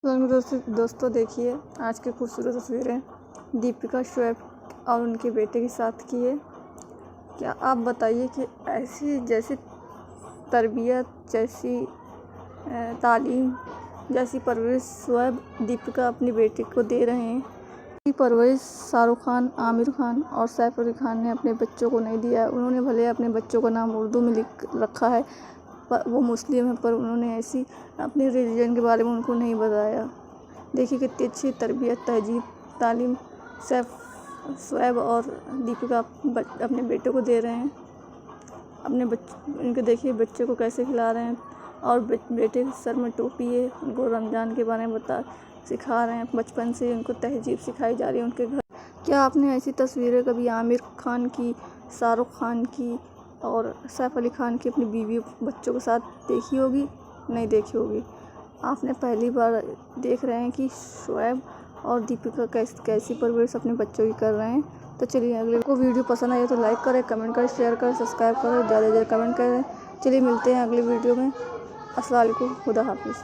दोस्तों देखिए आज की खूबसूरत तस्वीरें दीपिका शोएब और उनके बेटे के साथ की है। क्या आप बताइए कि ऐसी जैसी तरबियत, जैसी तालीम, जैसी परवरिश शोएब दीपिका अपने बेटे को दे रहे हैं, की परवरिश शाहरुख खान, आमिर खान और सैफ अली खान ने अपने बच्चों को नहीं दिया है। उन्होंने भले अपने बच्चों का नाम उर्दू में लिख रखा है, पर वो मुस्लिम है, पर उन्होंने ऐसी अपने रिलीजन के बारे में उनको नहीं बताया। देखिए कितनी अच्छी तरबियत, तहजीब, तालीम शोएब और दीपिका अपने बेटे को दे रहे हैं। अपने इनके देखिए बच्चे को कैसे खिला रहे हैं और बेटे के सर में टोपी है, उनको रमज़ान के बारे में सिखा रहे हैं। बचपन से उनको तहजीब सिखाई जा रही है उनके घर। क्या आपने ऐसी तस्वीरें कभी आमिर खान की, शाहरुख खान की और सैफ अली खान की अपनी बीवी बच्चों के साथ देखी होगी? नहीं देखी होगी। आपने पहली बार देख रहे हैं कि शोएब और दीपिका कैसी परवरिश अपने बच्चों की कर रहे हैं। तो चलिए, अगले को वीडियो पसंद आई तो लाइक करें, कमेंट करें, शेयर करें, सब्सक्राइब करें, ज़्यादा से ज़्यादा कमेंट करें। चलिए मिलते हैं अगले वीडियो में। अस्सलाम वालेकुम, खुदा हाफिज़।